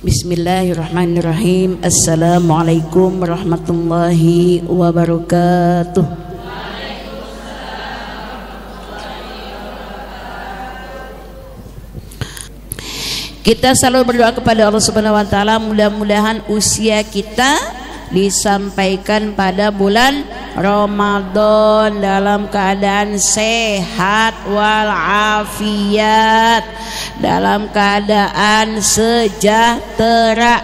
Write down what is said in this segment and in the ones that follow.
Bismillahirrahmanirrahim. Assalamualaikum warahmatullahi wabarakatuh. Kita selalu berdoa kepada Allah Subhanahu wa taala, mudah-mudahan usia kita disampaikan pada bulan Ramadan dalam keadaan sehat walafiat, dalam keadaan sejahtera.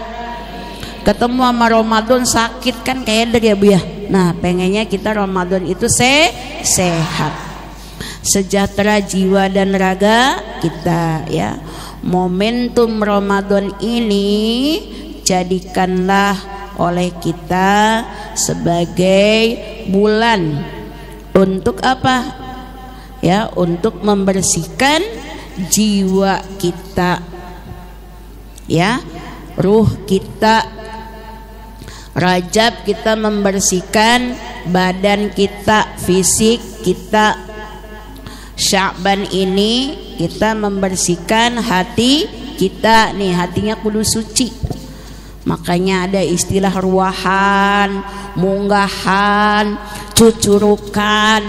Ketemu sama Ramadan sakit kan kayak dari ya Bu ya. Nah, pengennya kita Ramadan itu sehat, sejahtera jiwa dan raga kita ya. Momentum Ramadan ini jadikanlah oleh kita sebagai bulan untuk apa? Ya, untuk membersihkan jiwa kita. Ya, ruh kita. Rajab kita membersihkan badan kita, fisik kita. Sya'ban ini kita membersihkan hati kita nih, hatinya kudu suci. Makanya ada istilah ruahan, munggahan, cucurukan,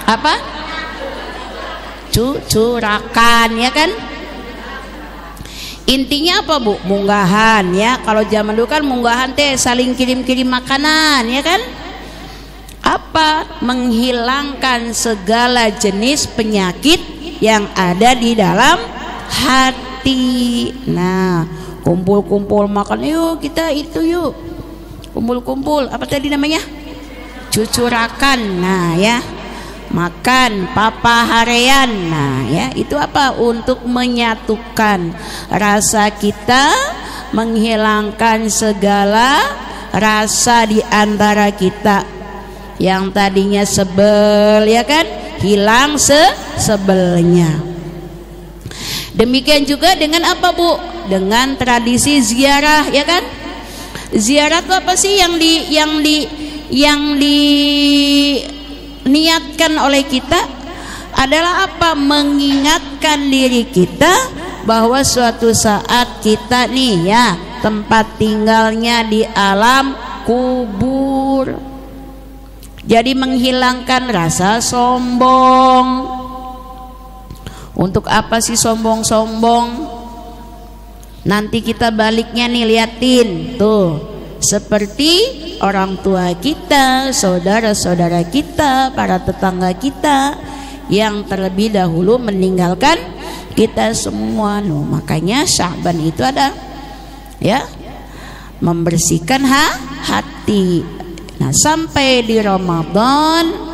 apa? Cucurakan ya kan? Intinya apa Bu? Munggahan ya. Kalau zaman dulu kan munggahan teh saling kirim-kirim makanan ya kan? Apa? Menghilangkan segala jenis penyakit yang ada di dalam hati. Nah, kumpul-kumpul makan yuk, kita itu yuk, kumpul-kumpul apa tadi namanya, cucurakan. Nah ya, makan papaharean. Nah ya, itu apa? Untuk menyatukan rasa kita, menghilangkan segala rasa di antara kita yang tadinya sebel ya kan, hilang sebelnya. Demikian juga dengan apa Bu? Dengan tradisi ziarah ya kan? Ziarah itu apa sih yang diniatkan oleh kita? Adalah apa? Mengingatkan diri kita bahwa suatu saat kita nih ya, tempat tinggalnya di alam kubur. Jadi menghilangkan rasa sombong. Untuk apa sih sombong-sombong? Nanti kita baliknya nih, liatin tuh, seperti orang tua kita, saudara-saudara kita, para tetangga kita yang terlebih dahulu meninggalkan kita semua. Nuh, makanya Sya'ban itu ada ya, membersihkan hati. Nah, sampai di Ramadan,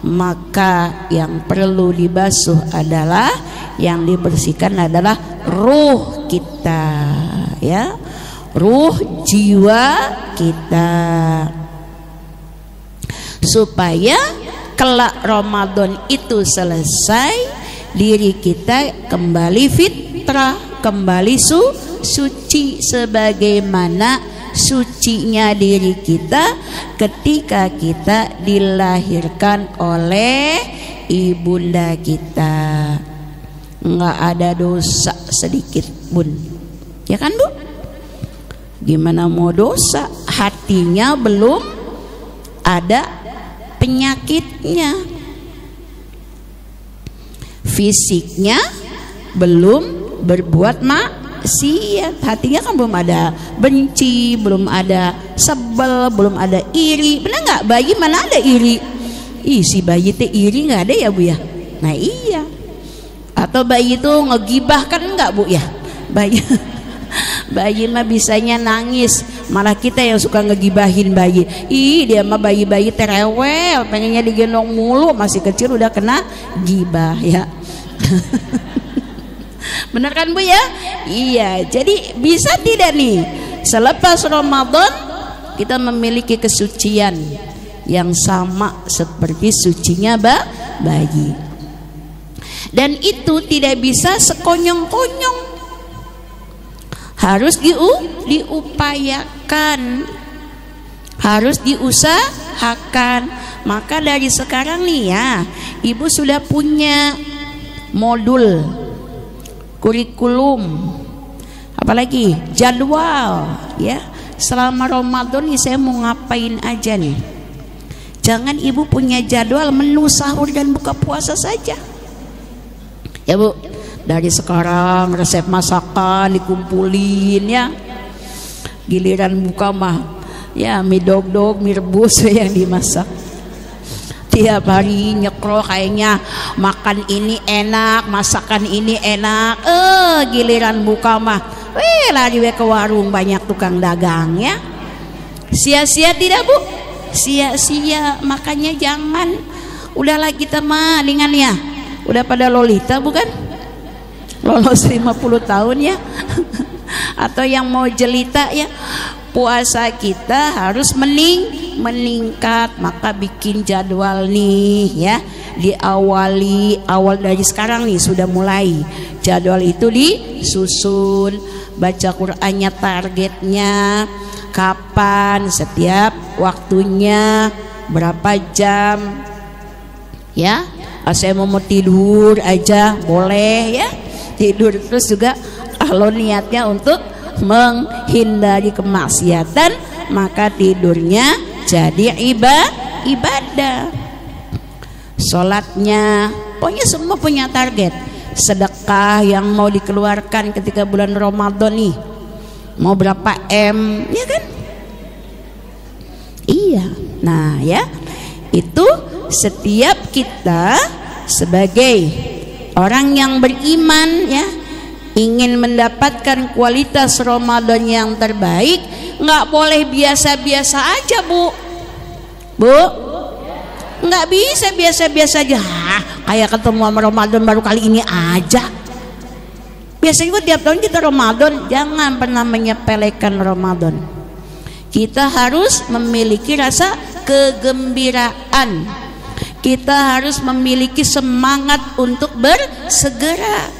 maka yang perlu dibasuh adalah, yang dibersihkan adalah ruh kita ya, ruh jiwa kita, supaya kelak Ramadan itu selesai, diri kita kembali fitrah, kembali suci sebagaimana sucinya diri kita ketika kita dilahirkan oleh ibunda kita. Nggak ada dosa sedikit pun ya kan Bu? Gimana mau dosa? Hatinya belum ada penyakitnya, fisiknya belum berbuat maksiat, hatinya kan belum ada benci, belum ada sebel, belum ada iri. Benar nggak? Bayi mana ada iri? Ih, si bayi teh iri nggak ada ya Bu ya? Nah iya. Atau bayi itu ngegibah kan enggak Bu ya? Bayi mah bisanya nangis, malah kita yang suka ngegibahin bayi. Ih, dia mah bayi-bayi terewel, pengennya digendong mulu, masih kecil udah kena gibah ya. Bener kan Bu ya? Iya. Jadi bisa tidak nih, selepas Ramadan kita memiliki kesucian yang sama seperti sucinya bayi. Dan itu tidak bisa sekonyong-konyong, harus diupayakan, harus diusahakan. Maka dari sekarang nih ya, Ibu sudah punya modul kurikulum apalagi jadwal ya, selama Ramadan nih saya mau ngapain aja nih. Jangan ibu punya jadwal menu sahur dan buka puasa saja ya bu. Dari sekarang resep masakan dikumpulin ya, giliran buka mah ya mie dog-dog, mie rebus yang dimasak tiap hari. Nyekro kayaknya makan ini enak, masakan ini enak, giliran buka mah lari ke warung, banyak tukang dagang ya. Sia-sia tidak bu? Sia-sia. Makanya jangan, udahlah kita mah dengan ya, udah pada lolita bukan, lolos 50 tahun ya atau yang mau jelita ya, puasa kita harus meningkat. Maka bikin jadwal nih ya, diawali awal dari sekarang nih sudah mulai jadwal itu disusun, baca Qur'annya, targetnya kapan, setiap waktunya berapa jam ya. Saya mau tidur aja boleh ya, tidur terus juga kalau niatnya untuk menghindari kemaksiatan maka tidurnya jadi ibadah. Sholatnya pokoknya semua punya target. Sedekah yang mau dikeluarkan ketika bulan Ramadan nih mau berapa M ya kan? Iya. Nah ya, itu setiap kita sebagai orang yang beriman ya, ingin mendapatkan kualitas Ramadan yang terbaik, nggak boleh biasa-biasa aja bu. Nggak bisa biasa-biasa aja. Kayak ketemu sama Ramadan baru kali ini aja. Biasanya juga tiap tahun kita Ramadan. Jangan pernah menyepelekan Ramadan. Kita harus memiliki rasa kegembiraan. Kita harus memiliki semangat untuk bersegera.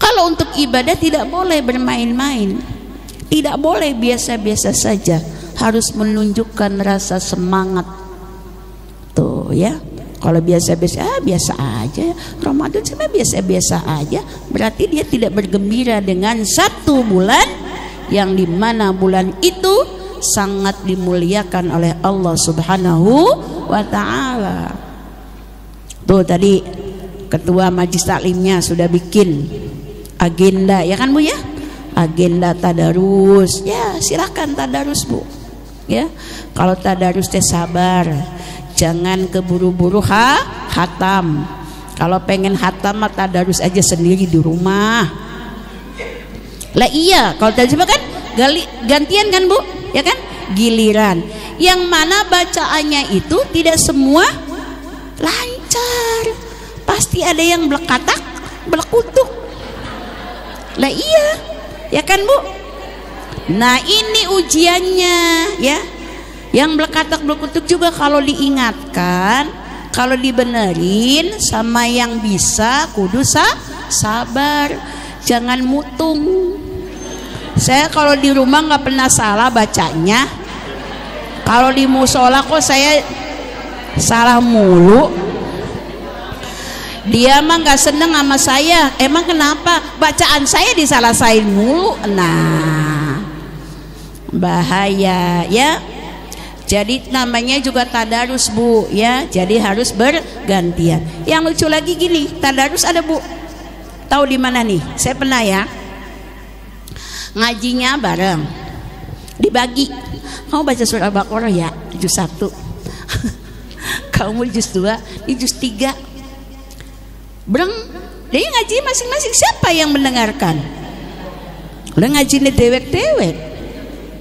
Kalau untuk ibadah tidak boleh bermain-main, tidak boleh biasa-biasa saja, harus menunjukkan rasa semangat tuh ya. Kalau biasa-biasa biasa aja, Ramadan sama biasa-biasa aja, berarti dia tidak bergembira dengan satu bulan yang dimana bulan itu sangat dimuliakan oleh Allah Subhanahu wa ta'ala. Tuh tadi ketua majelis taklimnya sudah bikin agenda ya kan bu ya, agenda tadarus ya, silahkan tadarus bu ya. Kalau tadarus teh sabar, jangan keburu-buru hatam. Kalau pengen hatam mah tadarus aja sendiri di rumah lah. Iya, kalau tadarus kan gantian kan bu ya kan, giliran yang mana bacaannya itu tidak semua lancar, pasti ada yang belekatak belekutuk lah. Iya ya kan bu. Nah ini ujiannya ya, yang belekatak belekutuk juga kalau diingatkan, kalau dibenerin sama yang bisa kudu sabar, jangan mutung. Saya kalau di rumah nggak pernah salah bacanya, kalau di musola kok saya salah mulu. Dia mah nggak seneng sama saya. Emang kenapa? Bacaan saya disalah-salahin mulu. Nah bahaya ya. Jadi namanya juga tadarus bu ya, jadi harus bergantian. Yang lucu lagi gini, tadarus ada bu, tahu di mana nih? Saya pernah ya, ngajinya bareng, dibagi. Kamu baca surah Al-Baqarah ya, juz 1. Kamu juz 2, ini juz 3. Breng, jadi ngaji masing-masing. Siapa yang mendengarkan? Udah ngajinya dewek-dewek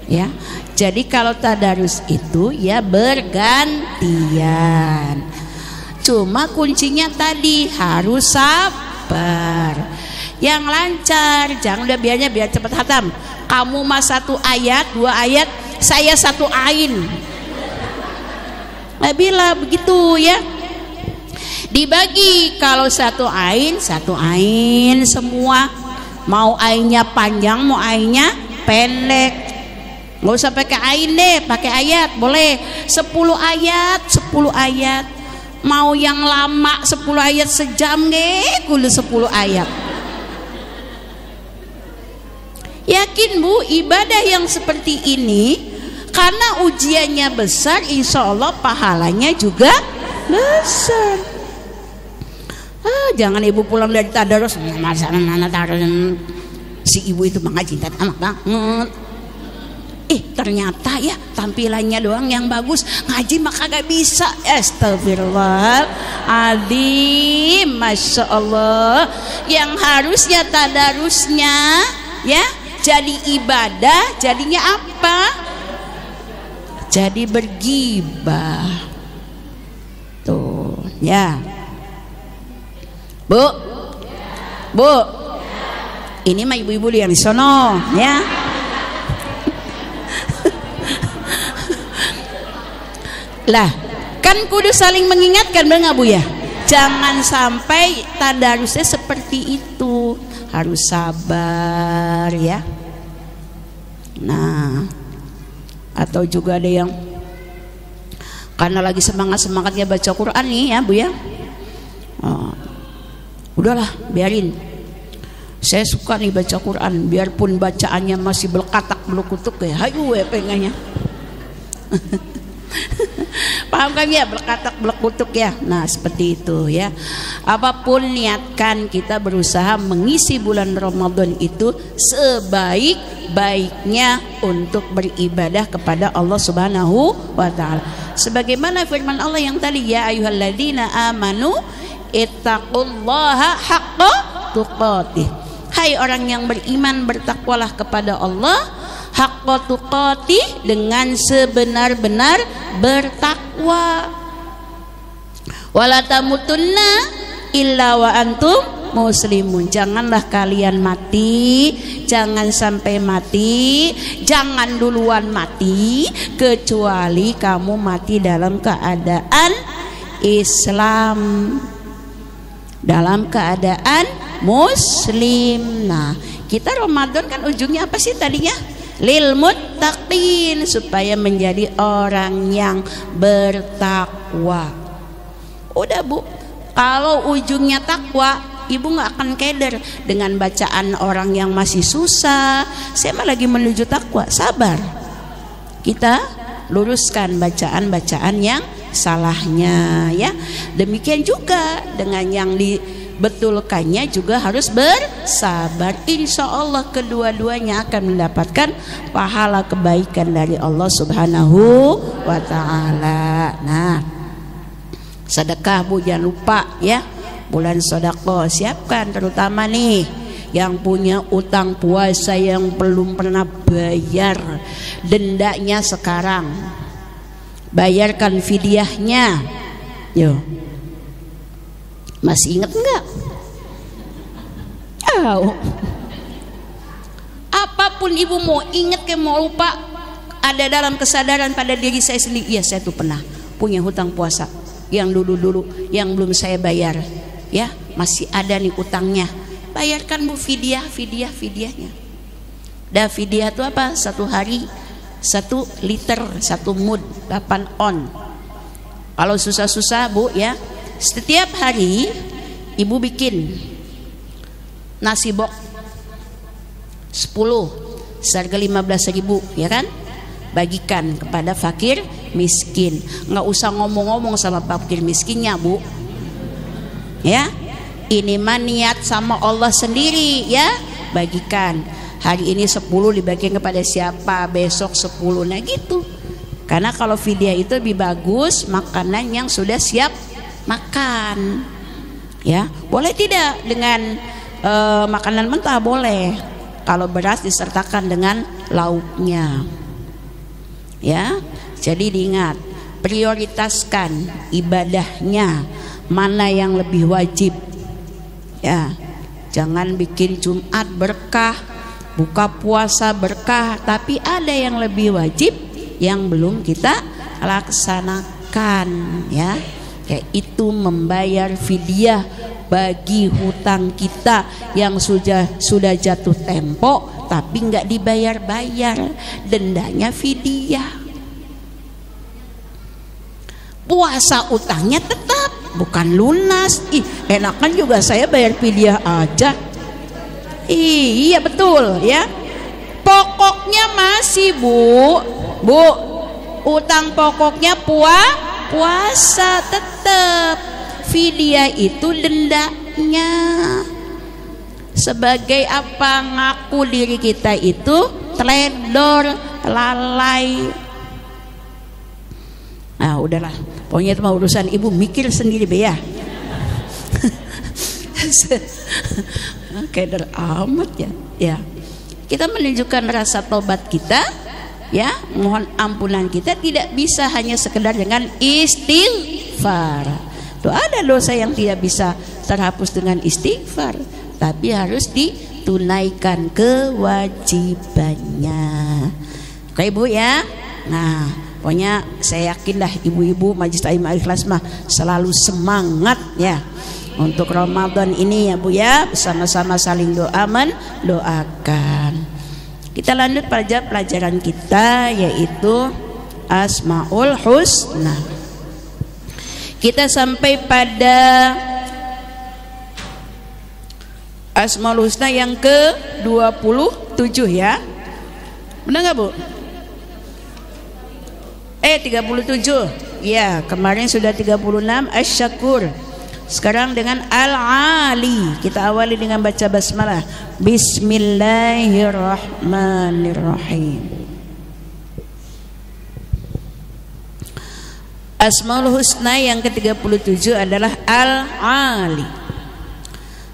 ya. Jadi kalau tadarus itu ya bergantian. Cuma kuncinya tadi harus sabar. Yang lancar, jangan udah biar cepat hatam. Kamu mah 1 ayat, 2 ayat, saya 1 ain. Nggak bila begitu ya. Dibagi, kalau 1 ain semua. Mau ainnya panjang, mau ainnya pendek. Nggak usah pakai ain deh, pakai ayat boleh. 10 ayat, 10 ayat. Mau yang lama 10 ayat sejam deh, kudu 10 ayat. Yakin Bu, ibadah yang seperti ini karena ujiannya besar, insya Allah pahalanya juga besar. Jangan ibu pulang dari tadarus si ibu itu mengaji anak banget. Ternyata ya tampilannya doang yang bagus, ngaji mah kagak bisa. Astagfirullahaladzim, Masya Allah. Yang harusnya tadarusnya ya jadi ibadah, jadinya apa? Jadi bergibah. Tuh ya Bu, ini mah ibu-ibu yang di sono ya. Lah, kan kudu saling mengingatkan, bener nggak Bu ya? Jangan sampai tadarusnya seperti itu, harus sabar ya. Nah, atau juga ada yang karena lagi semangatnya baca Quran nih ya Bu ya. Udahlah biarin, saya suka nih baca Quran biarpun bacaannya masih belkatak belukutuk ya, hayu pengennya. Paham kan ya, belkatak belekutuk ya. Nah seperti itu ya. Apapun niatkan, kita berusaha mengisi bulan Ramadan itu sebaik-baiknya untuk beribadah kepada Allah Subhanahu wa ta'ala. Sebagaimana firman Allah yang tadi, ya ayyuhalladzina amanu ittaqullaha haqqa tuqatih. Hai orang yang beriman, bertakwalah kepada Allah haqqa tuqatih, dengan sebenar-benar bertakwa. Wala tamutunna illa wa antum muslimun. Janganlah kalian mati, jangan sampai mati, jangan duluan mati kecuali kamu mati dalam keadaan Islam, dalam keadaan muslim. Nah, kita Ramadan kan ujungnya apa sih tadinya? Lil muttaqin, supaya menjadi orang yang bertakwa. Udah Bu, kalau ujungnya takwa, ibu nggak akan keder dengan bacaan orang yang masih susah. Saya mah lagi menuju takwa, sabar. Kita luruskan bacaan-bacaan yang salahnya ya. Demikian juga dengan yang dibetulkannya juga harus bersabar. Insya Allah kedua-duanya akan mendapatkan pahala kebaikan dari Allah Subhanahu wa ta'ala. Nah, sedekah Bu, jangan lupa ya. Bulan sedekah siapkan, terutama nih yang punya utang puasa yang belum pernah bayar dendanya sekarang, bayarkan fidyahnya. Yo, masih ingat enggak? Apapun ibu mau ingat ke mau lupa, ada dalam kesadaran pada diri saya sendiri, ya saya tuh pernah punya hutang puasa yang dulu-dulu yang belum saya bayar ya, masih ada nih utangnya. Bayarkan Bu, fidyahnya. Dan fidyah itu apa? 1 hari 1 liter 1 mud 8 on. Kalau susah-susah Bu ya, setiap hari ibu bikin nasi bok 10 seharga 15.000 ya kan, bagikan kepada fakir miskin. Nggak usah ngomong-ngomong sama fakir miskinnya Bu ya, ini mah niat sama Allah sendiri ya, bagikan. Hari ini 10 dibagikan kepada siapa, besok 10, nah gitu. Karena kalau fidyah itu lebih bagus makanan yang sudah siap makan ya. Boleh tidak dengan makanan mentah? Boleh, kalau beras disertakan dengan lauknya ya. Jadi diingat, prioritaskan ibadahnya, mana yang lebih wajib ya. Jangan bikin Jumat berkah, buka puasa berkah, tapi ada yang lebih wajib yang belum kita laksanakan ya, yaitu membayar fidyah bagi hutang kita yang sudah jatuh tempo tapi nggak dibayar-bayar, dendanya fidyah. Puasa utangnya tetap, bukan lunas. Enakan juga saya bayar fidyah aja. Iya betul ya. pokoknya masih bu, utang pokoknya puasa tetap, fidyah itu dendanya. Sebagai apa? Ngaku diri kita itu teledor, lalai. Nah udahlah, pokoknya itu mah urusan ibu, mikir sendiri be ya. Keder amat ya. Ya, kita menunjukkan rasa tobat kita, ya, mohon ampunan kita tidak bisa hanya sekedar dengan istighfar. Tuh ada dosa yang tidak bisa terhapus dengan istighfar, tapi harus ditunaikan kewajibannya. Oke ibu ya. Nah pokoknya saya yakin dah ibu-ibu Majelis Taklim Al-Ikhlas mah selalu semangat ya untuk Ramadan ini ya bu ya, bersama-sama saling doa mendoakan. Kita lanjut pada pelajaran kita yaitu Asmaul Husna. Kita sampai pada Asmaul Husna yang ke-27 ya. Benar nggak bu? 37. Ya, kemarin sudah 36 Asy-Syakur. Sekarang dengan Al-Ali. Kita awali dengan baca basmalah. Bismillahirrahmanirrahim. Asmaul Husna yang ke-37 adalah Al-Ali.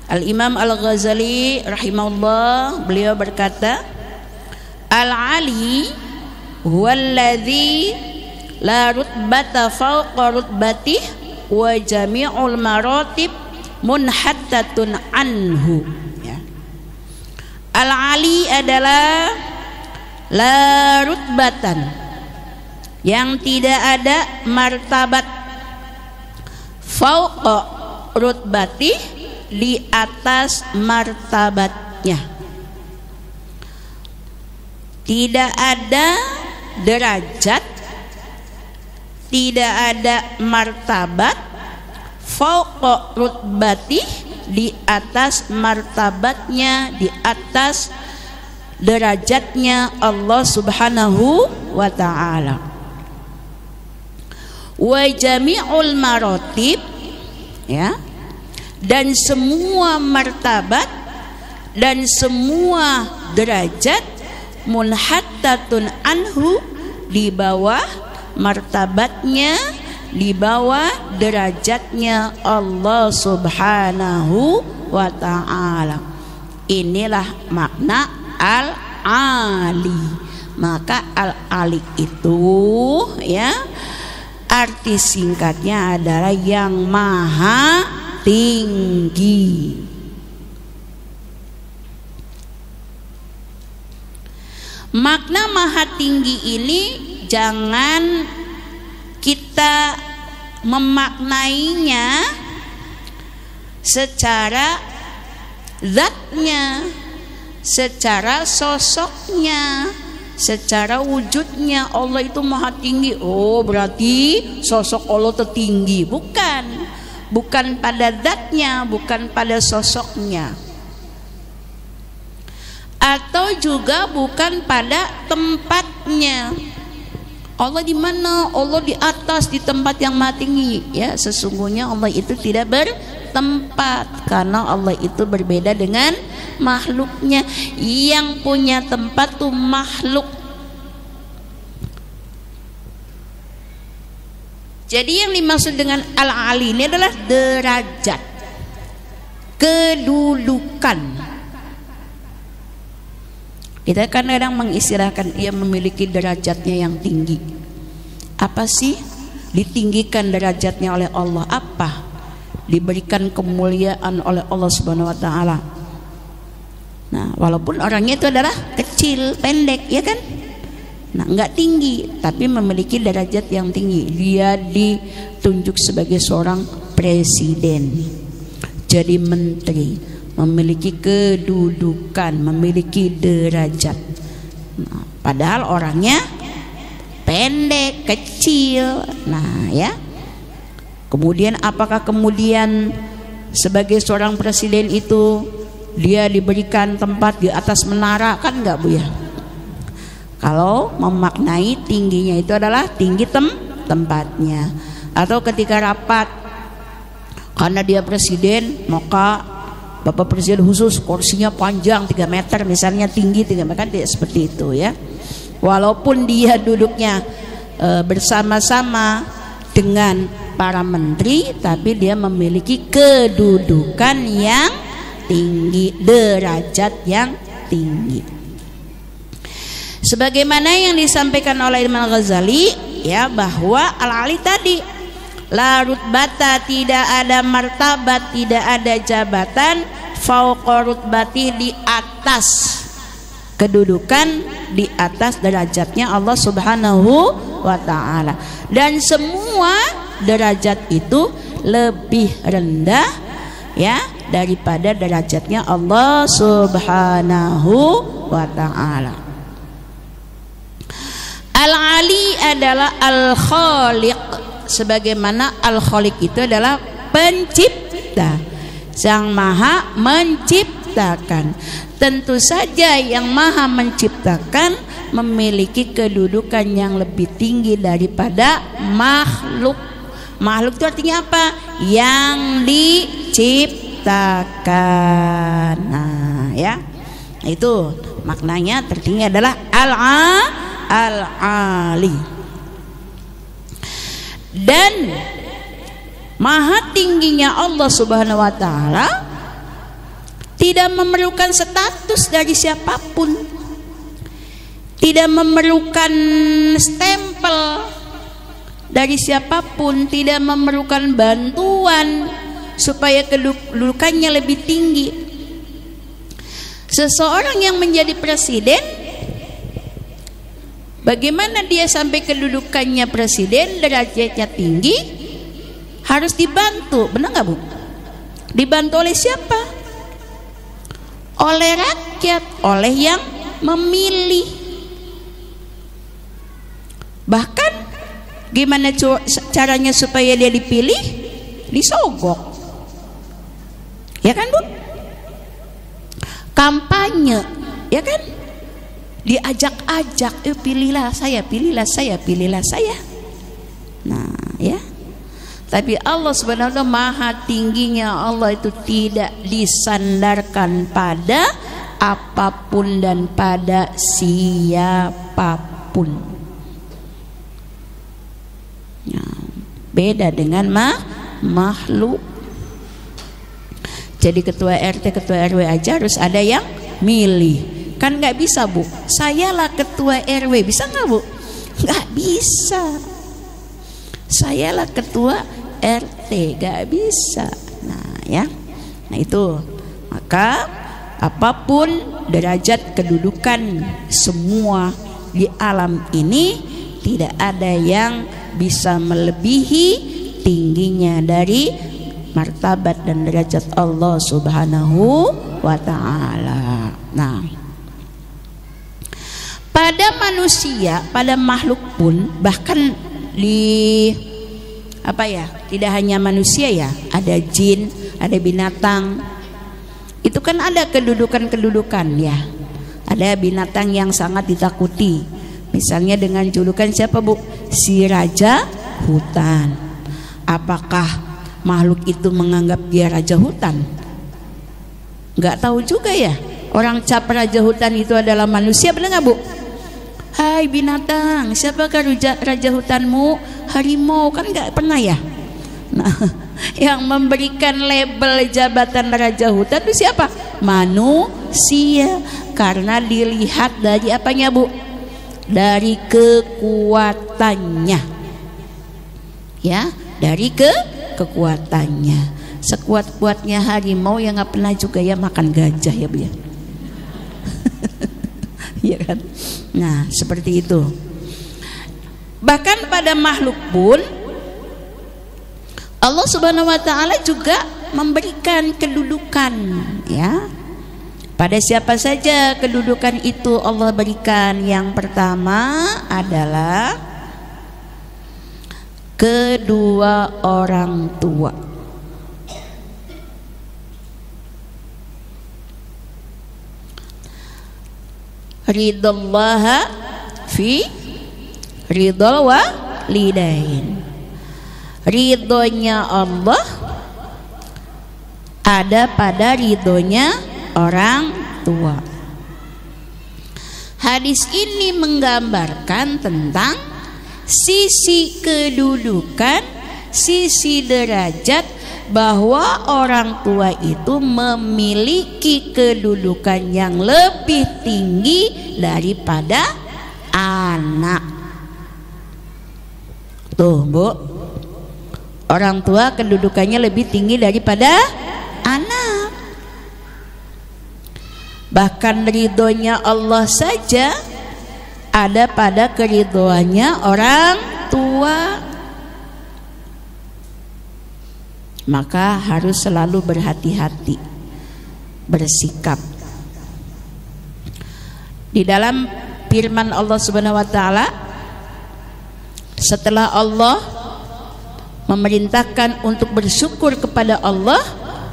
Al-Imam Al-Ghazali rahimahullah, beliau berkata, Al-Ali huwallazi la rutbata fawqa rutbatih wa jami'ul maratib munhattatun anhu ya. Al-Ali adalah la rutbatan, yang tidak ada martabat, fawqa rutbatih, di atas martabatnya, tidak ada derajat, tidak ada martabat, fauqa rutbatih, di atas martabatnya, di atas derajatnya Allah Subhanahu wa ta'ala. Wa jami'ul maratib ya, dan semua martabat dan semua derajat munhattatun anhu, di bawah martabatnya, di bawah derajatnya Allah Subhanahu wa ta'ala. Inilah makna Al-Ali. Maka Al-Ali itu ya, arti singkatnya adalah yang maha tinggi. Makna maha tinggi ini jangan kita memaknainya secara zatnya, secara sosoknya, secara wujudnya. Allah itu maha tinggi, oh berarti sosok Allah tertinggi. Bukan pada zatnya, bukan pada sosoknya, atau juga bukan pada tempatnya. Allah di mana? Allah di atas, di tempat yang maha tinggi. Ya, sesungguhnya Allah itu tidak bertempat, karena Allah itu berbeda dengan makhluknya. Yang punya tempat tuh makhluk. Jadi yang dimaksud dengan Al-Ali ini adalah derajat, kedudukan. Kita kadang-kadang mengistilahkan ia memiliki derajatnya yang tinggi. Apa sih ditinggikan derajatnya oleh Allah? Apa? Diberikan kemuliaan oleh Allah Subhanahu wa ta'ala. Nah, walaupun orangnya itu adalah kecil, pendek, ya kan? Nah, enggak tinggi, tapi memiliki derajat yang tinggi. Dia ditunjuk sebagai seorang presiden, jadi menteri, memiliki kedudukan, memiliki derajat. Nah, padahal orangnya pendek, kecil. Nah ya, kemudian apakah kemudian sebagai seorang presiden itu dia diberikan tempat di atas menara? Kan enggak bu ya. Kalau memaknai tingginya itu adalah tinggi tempatnya. Atau ketika rapat, karena dia presiden, maka Bapak Presiden khusus kursinya panjang 3 meter misalnya, tinggi 3 meter, tidak seperti itu ya. Walaupun dia duduknya bersama-sama dengan para menteri, tapi dia memiliki kedudukan yang tinggi, derajat yang tinggi. Sebagaimana yang disampaikan oleh Imam Ghazali ya, bahwa al-ali tadi la rutbata, tidak ada martabat, tidak ada jabatan fauqa rutbati, di atas kedudukan, di atas derajatnya Allah Subhanahu wa ta'ala. Dan semua derajat itu lebih rendah ya daripada derajatnya Allah Subhanahu wa ta'ala. Al-ali adalah al-khaliq, sebagaimana al-khaliq itu adalah pencipta, Sang Maha menciptakan. Tentu saja yang Maha menciptakan memiliki kedudukan yang lebih tinggi daripada makhluk. Makhluk itu artinya apa? Yang diciptakan. Nah, ya. Itu maknanya tertinggi adalah al-ali. Dan maha tingginya Allah Subhanahu wa ta'ala tidak memerlukan status dari siapapun, tidak memerlukan stempel dari siapapun, tidak memerlukan bantuan supaya kedudukannya lebih tinggi. Seseorang yang menjadi presiden, bagaimana dia sampai kedudukannya presiden, derajatnya tinggi? Harus dibantu, benar nggak Bu? Dibantu oleh siapa? Oleh rakyat, oleh yang memilih. Bahkan gimana caranya supaya dia dipilih? Disogok, ya kan Bu? Kampanye, ya kan? Diajak-ajak, pilihlah saya, pilihlah saya, pilihlah saya. Nah, ya. Tapi Allah Subhanahu wa ta'ala maha tingginya Allah itu tidak disandarkan pada apapun dan pada siapapun. Nah, beda dengan makhluk. Jadi ketua RT, ketua RW aja harus ada yang milih. Kan nggak bisa Bu, sayalah ketua RW, bisa nggak Bu? Nggak bisa. Sayalah ketua RT, nggak bisa. Nah ya, nah itu. Maka apapun derajat kedudukan semua di alam ini, tidak ada yang bisa melebihi tingginya dari martabat dan derajat Allah Subhanahu wa ta'ala. Nah, pada manusia, pada makhluk pun, bahkan di apa ya, tidak hanya manusia ya, ada jin, ada binatang. Itu kan ada kedudukan-kedudukan ya. Ada binatang yang sangat ditakuti, misalnya dengan julukan siapa Bu? Si raja hutan. Apakah makhluk itu menganggap dia raja hutan? Nggak tahu juga ya. Orang cap raja hutan itu adalah manusia, benar nggak Bu? Hai binatang, siapakah raja hutanmu? Harimau, kan nggak pernah ya. Nah, yang memberikan label jabatan raja hutan itu siapa? Manusia. Karena dilihat dari apanya Bu? Dari kekuatannya. Ya, dari kekuatannya. Sekuat-kuatnya harimau yang nggak pernah juga ya makan gajah ya Bu ya. Ya kan? Nah seperti itu. Bahkan pada makhluk pun Allah Subhanahu wa ta'ala juga memberikan kedudukan ya. Pada siapa saja kedudukan itu Allah berikan. Yang pertama adalah kedua orang tua. Ridallaha fi ridhol walidain. Ridhonya Allah ada pada ridhonya orang tua. Hadis ini menggambarkan tentang sisi kedudukan, sisi derajat, bahwa orang tua itu memiliki kedudukan yang lebih tinggi daripada anak. Tuh Bu, orang tua kedudukannya lebih tinggi daripada anak. Bahkan ridhonya Allah saja ada pada keridhoannya orang tua. Maka harus selalu berhati-hati bersikap. Di dalam firman Allah Subhanahu wa taala, setelah Allah memerintahkan untuk bersyukur kepada Allah,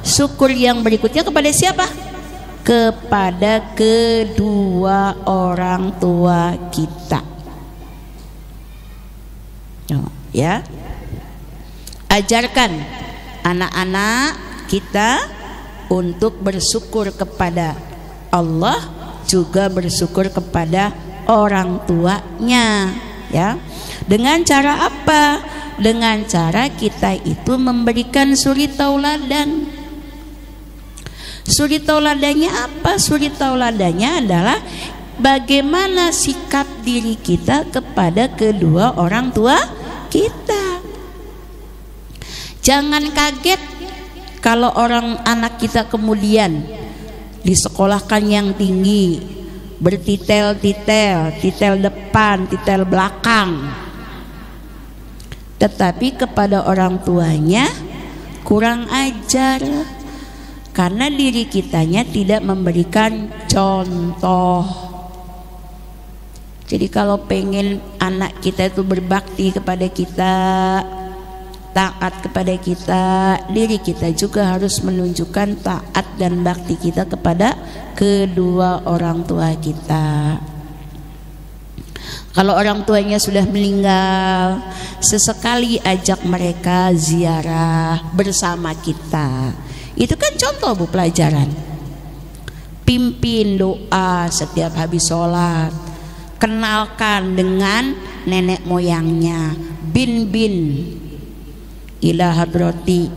syukur yang berikutnya kepada siapa? Kepada kedua orang tua kita. Ya, ajarkan anak-anak kita untuk bersyukur kepada Allah, juga bersyukur kepada orang tuanya. Ya, dengan cara apa? Dengan cara kita itu memberikan suri tauladan. Suri tauladannya apa? Suri tauladannya adalah bagaimana sikap diri kita kepada kedua orang tua kita. Jangan kaget kalau anak kita kemudian disekolahkan yang tinggi, bertitel-titel, titel depan, titel belakang, tetapi kepada orang tuanya kurang ajar, karena diri kitanya tidak memberikan contoh. Jadi kalau pengen anak kita itu berbakti kepada kita, taat kepada kita, diri kita juga harus menunjukkan taat dan bakti kita kepada kedua orang tua kita. Kalau orang tuanya sudah meninggal, sesekali ajak mereka ziarah bersama kita. Itu kan contoh Bu, pelajaran. Pimpin doa setiap habis sholat. Kenalkan dengan nenek moyangnya. Bin ila hadrati,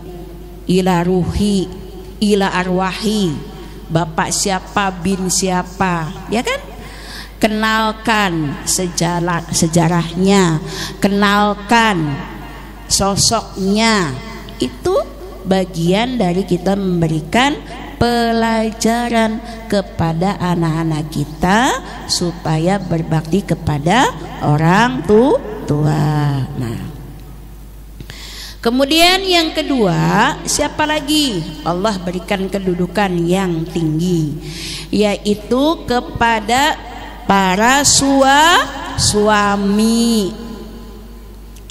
ila ruhi, ila arwahi. Bapak siapa, bin siapa, ya kan? Kenalkan sejarahnya, kenalkan sosoknya. Itu bagian dari kita memberikan pelajaran kepada anak-anak kita supaya berbakti kepada orang tua. Nah, kemudian yang kedua, siapa lagi? Allah berikan kedudukan yang tinggi, yaitu kepada para suami.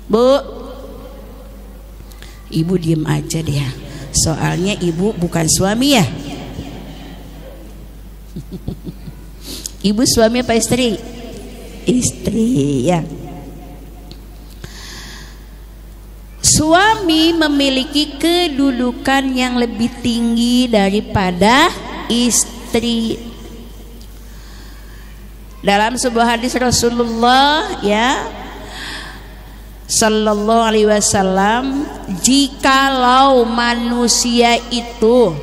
Bu, Ibu diem aja deh ya, soalnya Ibu bukan suami ya. Ibu suami apa istri? Istri ya. Suami memiliki kedudukan yang lebih tinggi daripada istri. Dalam sebuah hadis Rasulullah ya Sallallahu alaihi wasallam, jikalau manusia itu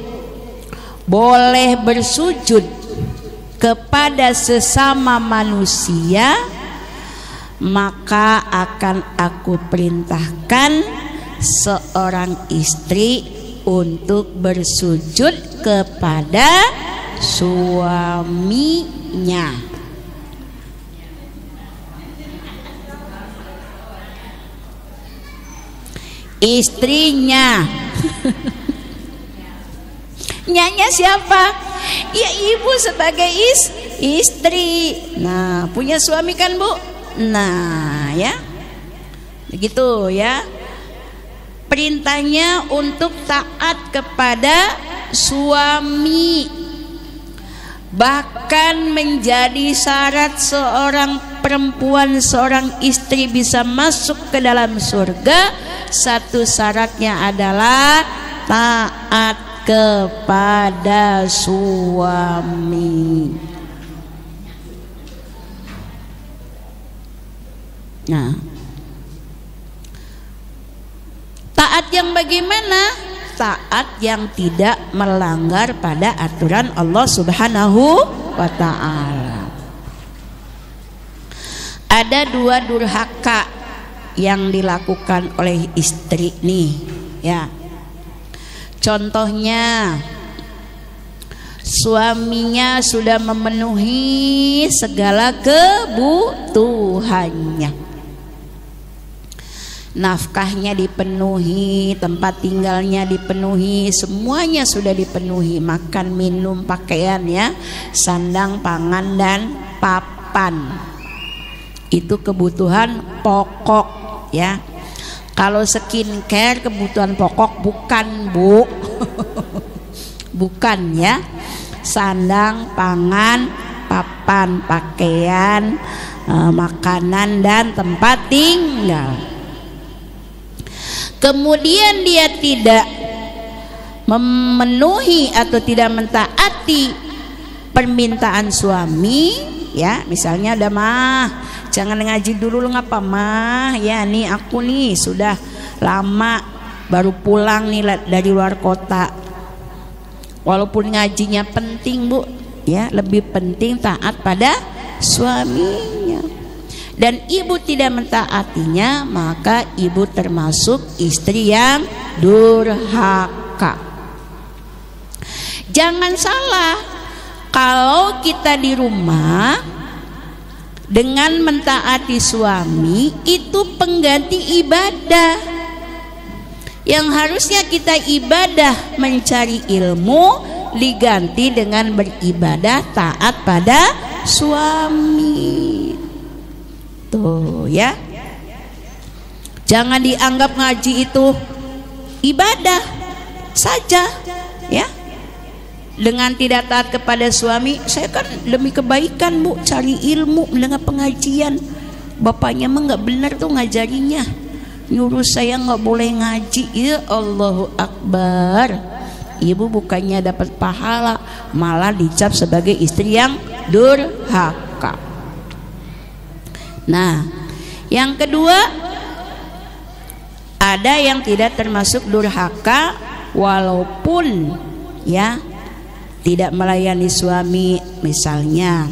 boleh bersujud kepada sesama manusia, maka akan aku perintahkan seorang istri untuk bersujud kepada suaminya. Istrinya. Nyanya siapa? Ya ibu sebagai istri. Nah, punya suami kan Bu? Nah ya, begitu ya. Perintahnya untuk taat kepada suami, bahkan menjadi syarat seorang perempuan seorang istri bisa masuk ke dalam surga, satu syaratnya adalah taat kepada suami. Nah, taat yang bagaimana? Taat yang tidak melanggar pada aturan Allah Subhanahu wa ta'ala. Ada 2 durhaka yang dilakukan oleh istri nih, ya. Contohnya, suaminya sudah memenuhi segala kebutuhannya. Nafkahnya dipenuhi, tempat tinggalnya dipenuhi, semuanya sudah dipenuhi, makan, minum, pakaian, ya, sandang, pangan, dan papan. Itu kebutuhan pokok, ya. Kalau skincare kebutuhan pokok bukan, Bu. Bukan, ya. Sandang, pangan, papan, pakaian, makanan, dan tempat tinggal. Kemudian dia tidak memenuhi atau tidak mentaati permintaan suami, ya, misalnya ada, mah jangan ngaji dulu, lu ngapa mah, ya nih aku nih sudah lama baru pulang nih dari luar kota. Walaupun ngajinya penting, Bu, ya, lebih penting taat pada suaminya. Dan ibu tidak mentaatinya, maka ibu termasuk istri yang durhaka. Jangan salah, kalau kita di rumah dengan mentaati suami itu pengganti ibadah. Yang harusnya kita ibadah mencari ilmu diganti dengan beribadah taat pada suami. Tuh, ya. Jangan dianggap ngaji itu ibadah saja, ya. Dengan tidak taat kepada suami, saya kan demi kebaikan, Bu, cari ilmu mendengar pengajian. Bapaknya mah nggak benar tuh ngajarinya, nyuruh saya nggak boleh ngaji. Ya, Allahu Akbar. Ibu bukannya dapat pahala, malah dicap sebagai istri yang durhaka. Nah, yang kedua, ada yang tidak termasuk durhaka walaupun, ya, tidak melayani suami. Misalnya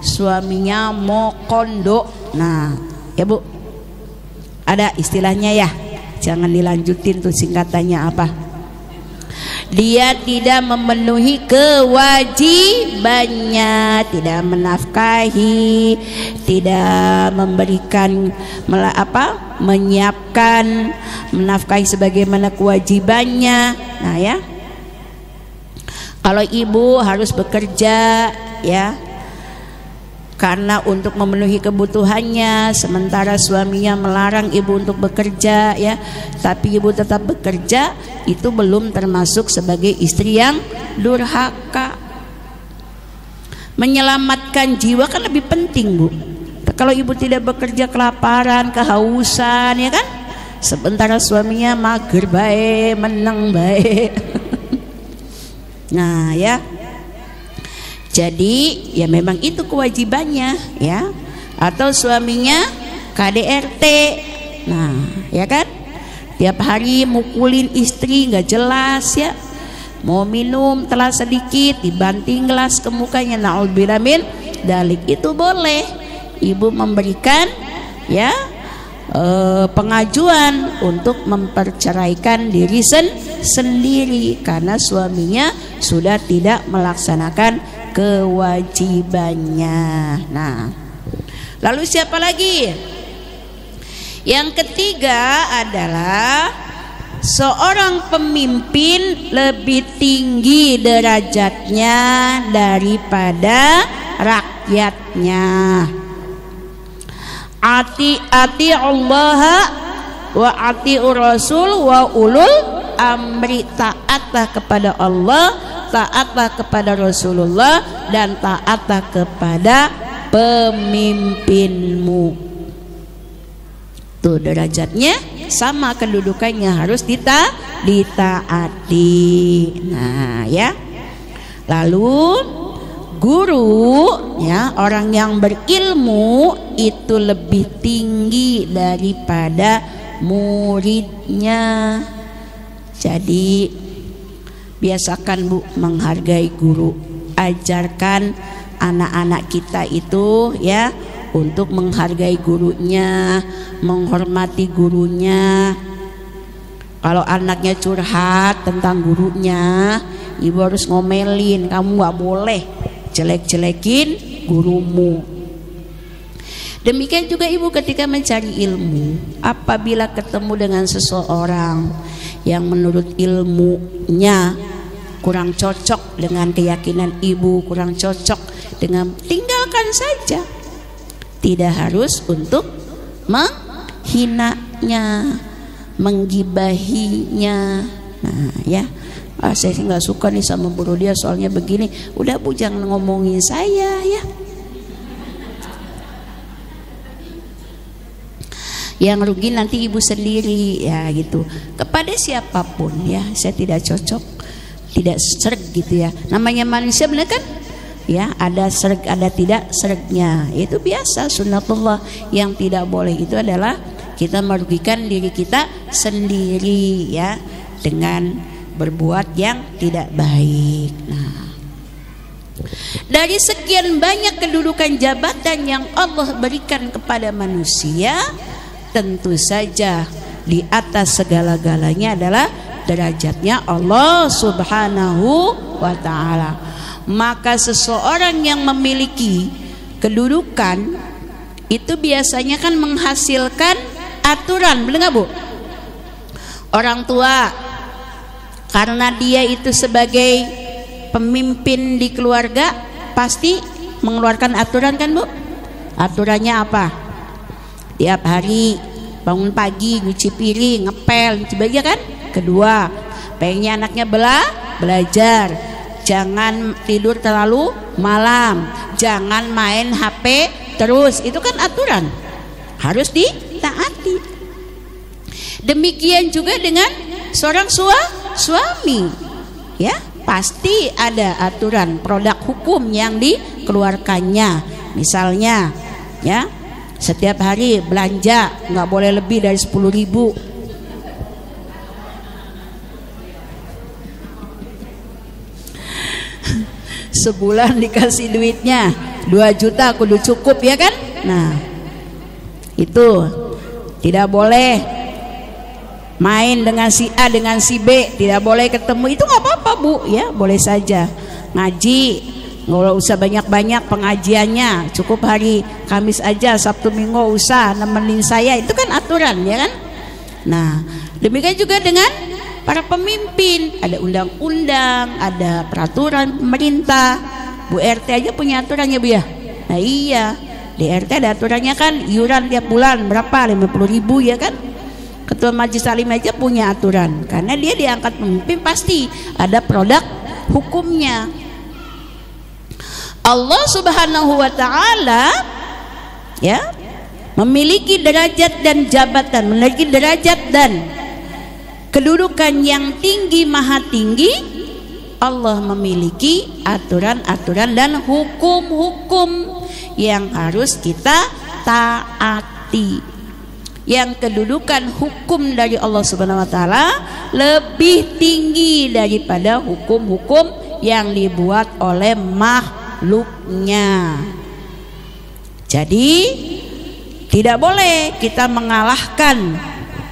suaminya mau kondo. Nah, ya, Bu, ada istilahnya, ya, jangan dilanjutin tuh singkatannya apa. Dia tidak memenuhi kewajibannya, tidak menafkahi, tidak memberikan menyiapkan, menafkahi sebagaimana kewajibannya. Nah, ya, kalau ibu harus bekerja, ya, karena untuk memenuhi kebutuhannya, sementara suaminya melarang ibu untuk bekerja, ya, tapi ibu tetap bekerja, itu belum termasuk sebagai istri yang durhaka. Menyelamatkan jiwa kan lebih penting, Bu. Kalau ibu tidak bekerja, kelaparan, kehausan, ya kan, sementara suaminya mager bae, meneng bae. Nah, ya, jadi ya memang itu kewajibannya, ya. Atau suaminya KDRT, nah, ya kan, tiap hari mukulin istri nggak jelas, ya. Mau minum telah sedikit dibanting gelas ke mukanya, naudzubillah min dalik. Itu boleh ibu memberikan, ya, pengajuan untuk memperceraikan diri sendiri karena suaminya sudah tidak melaksanakan kewajibannya. Nah, lalu siapa lagi? Yang ketiga adalah seorang pemimpin lebih tinggi derajatnya daripada rakyatnya. Ati Allah wa ati'ur Rasul wa ulul amri. Taatlah kepada Allah, taatlah kepada Rasulullah, dan taatlah kepada pemimpinmu. Tuh derajatnya sama, kedudukannya harus ditaati. Nah ya, lalu guru ya, orang yang berilmu itu lebih tinggi daripada muridnya. Jadi biasakan Bu menghargai guru, ajarkan anak-anak kita itu ya untuk menghargai gurunya, menghormati gurunya. Kalau anaknya curhat tentang gurunya, ibu harus ngomelin, kamu gak boleh jelek-jelekin gurumu. Demikian juga ibu ketika mencari ilmu, apabila ketemu dengan seseorang yang menurut ilmunya kurang cocok dengan keyakinan ibu, kurang cocok dengan, tinggalkan saja. Tidak harus untuk menghinanya, menggibahinya. Nah ya, saya sih nggak suka nih sama Bu Rodia soalnya begini. Udah Bu, jangan ngomongin saya ya. Yang rugi nanti ibu sendiri ya gitu. Kepada siapapun ya, saya tidak cocok, tidak serg gitu ya. Namanya manusia benar kan? Ya, ada serg, ada tidak sergnya. Itu biasa, sunnatullah. Yang tidak boleh itu adalah kita merugikan diri kita sendiri ya, dengan berbuat yang tidak baik. Nah, dari sekian banyak kedudukan jabatan yang Allah berikan kepada manusia, tentu saja di atas segala-galanya adalah derajatnya Allah Subhanahu wa ta'ala. Maka seseorang yang memiliki kedudukan itu biasanya kan menghasilkan aturan, benar nggak Bu? Orang tua karena dia itu sebagai pemimpin di keluarga pasti mengeluarkan aturan kan Bu? Aturannya apa? Tiap hari bangun pagi nyuci piring, ngepel, nyuci baju kan? Kedua, pengennya anaknya belajar, jangan tidur terlalu malam, jangan main HP terus. Itu kan aturan, harus ditaati. Demikian juga dengan seorang suami ya, pasti ada aturan, produk hukum yang dikeluarkannya. Misalnya ya, setiap hari belanja nggak boleh lebih dari 10.000. Sebulan dikasih duitnya 2 juta kudu cukup ya kan. Nah itu tidak boleh main dengan si A dengan si B, tidak boleh ketemu. Itu nggak apa-apa Bu ya, boleh saja. Ngaji nggak usah banyak-banyak pengajiannya, cukup hari Kamis aja, Sabtu Minggu usah nemenin saya. Itu kan aturan ya kan. Nah demikian juga dengan para pemimpin, ada undang-undang, ada peraturan pemerintah. Bu RT aja punya aturannya Bu ya. Nah iya, di RT ada aturannya kan, iuran tiap bulan berapa, 50.000 ya kan. Ketua Majelis Taklim aja punya aturan, karena dia diangkat pemimpin pasti ada produk hukumnya. Allah Subhanahu wa ta'ala ya memiliki derajat dan jabatan, memiliki derajat dan kedudukan yang tinggi, maha tinggi. Allah memiliki aturan-aturan dan hukum-hukum yang harus kita taati. Yang kedudukan hukum dari Allah Subhanahu wa ta'ala lebih tinggi daripada hukum-hukum yang dibuat oleh makhluknya. Jadi tidak boleh kita mengalahkan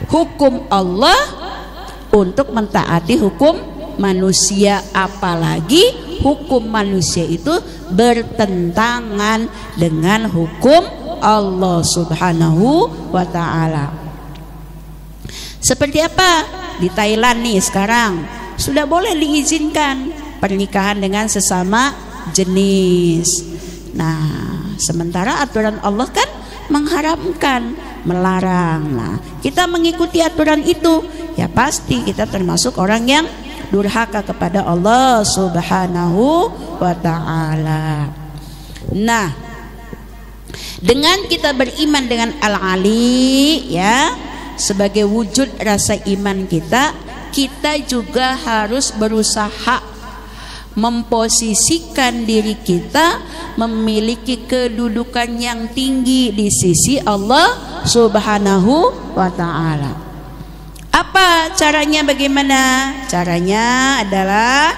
hukum Allah untuk mentaati hukum manusia, apalagi hukum manusia itu bertentangan dengan hukum Allah Subhanahu wa ta'ala. Seperti apa? Di Thailand nih sekarang sudah boleh diizinkan pernikahan dengan sesama jenis. Nah, sementara aturan Allah kan mengharamkan, melarang. Nah, kita mengikuti aturan itu, ya pasti kita termasuk orang yang durhaka kepada Allah Subhanahu wa ta'ala. Nah, Dengan kita beriman dengan Al-Ali ya, sebagai wujud rasa iman kita, kita juga harus berusaha memposisikan diri kita memiliki kedudukan yang tinggi di sisi Allah Subhanahu wa ta'ala. Apa caranya? Bagaimana caranya? Adalah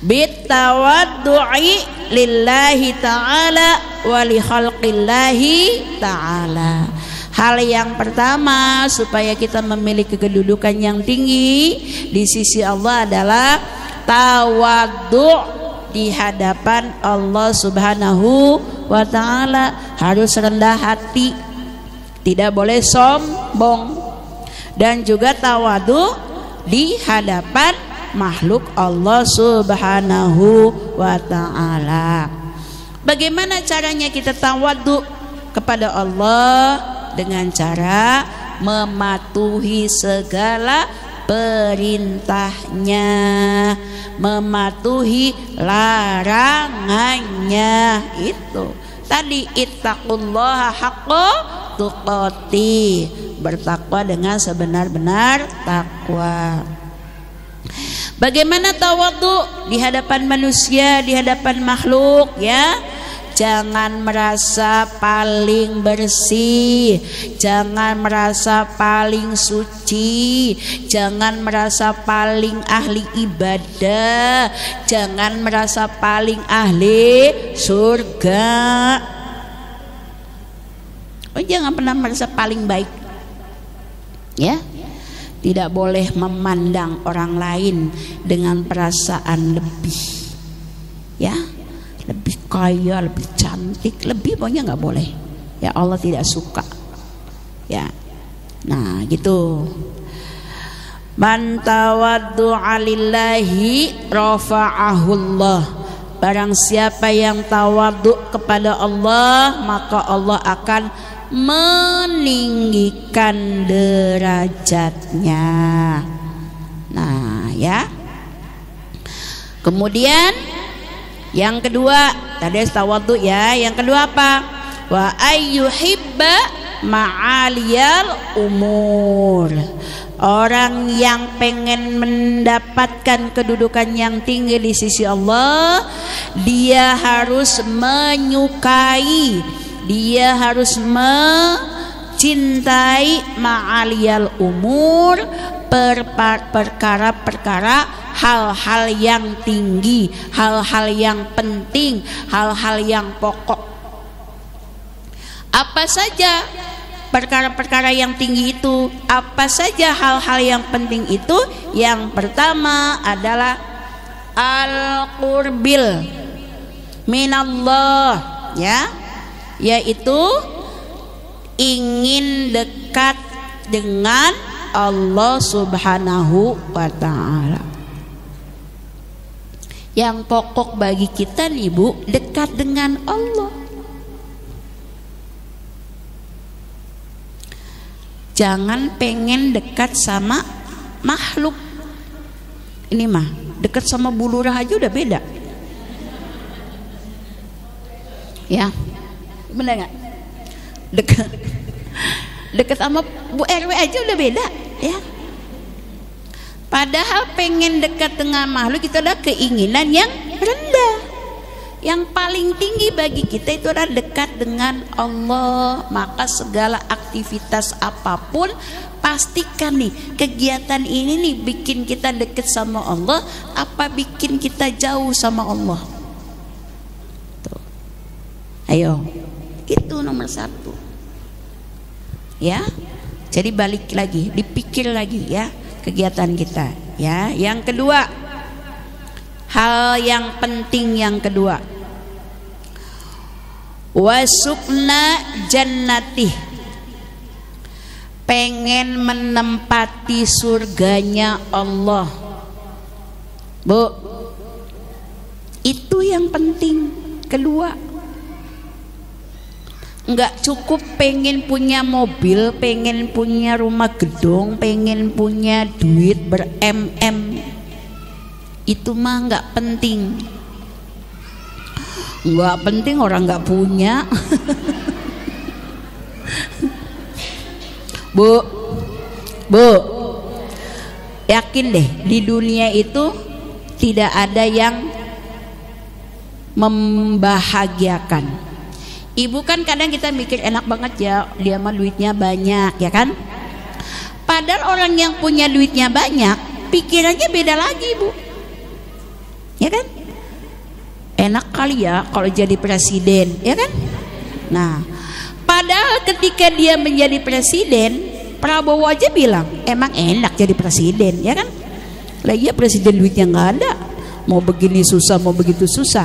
bitawaddu'i lillahi ta'ala wa li khalqillahi ta'ala. Hal yang pertama supaya kita memiliki kedudukan yang tinggi di sisi Allah adalah tawaddu' di hadapan Allah Subhanahu wa ta'ala. Harus rendah hati, tidak boleh sombong, dan juga tawaddu' di hadapan makhluk Allah Subhanahu wa ta'ala. Bagaimana caranya kita tawaddu kepada Allah? Dengan cara mematuhi segala perintahnya, mematuhi larangannya. Itu tadi, ittaqullaha haqqa tuqatih, bertakwa dengan sebenar-benar takwa. Bagaimana tawadhu di hadapan manusia, di hadapan makhluk ya? Jangan merasa paling bersih, jangan merasa paling suci, jangan merasa paling ahli ibadah, jangan merasa paling ahli surga. Oh, jangan pernah merasa paling baik ya. Tidak boleh memandang orang lain dengan perasaan lebih ya, lebih kaya, lebih cantik, lebih, pokoknya nggak boleh ya. Allah tidak suka ya. Nah gitu. Man tawaddu'a lillahi rafa'ahullah. Barang siapa yang tawaddu kepada Allah, maka Allah akan meninggikan derajatnya. Nah ya. Kemudian yang kedua, tadi tawadhu ya. Yang kedua apa? Wa ayyuhibba ma'aliyal umur. Orang yang pengen mendapatkan kedudukan yang tinggi di sisi Allah, dia harus menyukai, dia harus mencintai ma'aliyal umur, perkara-perkara, hal-hal yang tinggi, hal-hal yang penting, hal-hal yang pokok. Apa saja perkara-perkara yang tinggi itu? Apa saja hal-hal yang penting itu? Yang pertama adalah al-qurbil minallah ya, yaitu ingin dekat dengan Allah Subhanahu wa ta'ala. Yang pokok bagi kita nih Bu, dekat dengan Allah. Jangan pengen dekat sama makhluk. Ini mah dekat sama Bu Lurah aja udah beda ya, bener nggak? Dekat sama Bu RW aja udah beda ya. Padahal pengen dekat dengan makhluk itu adalah keinginan yang rendah. Yang paling tinggi bagi kita itu adalah dekat dengan Allah. Maka segala aktivitas apapun, pastikan nih kegiatan ini nih bikin kita dekat sama Allah, apa bikin kita jauh sama Allah. Tuh. Ayo, itu nomor satu ya. Jadi balik lagi, dipikir lagi ya kegiatan kita ya. Yang kedua, hal yang penting yang kedua, wasukna jannati, pengen menempati surganya Allah. Bu, itu yang penting kedua. Enggak cukup pengen punya mobil, pengen punya rumah gedung, pengen punya duit ber-MM. Itu mah enggak penting. Nggak penting orang nggak punya. Bu, yakin deh di dunia itu tidak ada yang membahagiakan. Ibu kan kadang kita mikir enak banget ya, dia mah duitnya banyak ya kan. Padahal orang yang punya duitnya banyak pikirannya beda lagi Bu, ya kan. Enak kali ya kalau jadi presiden ya kan. Nah padahal ketika dia menjadi presiden, Prabowo aja bilang emang enak jadi presiden ya kan. Lah iya presiden duitnya nggak ada, mau begini susah mau begitu susah.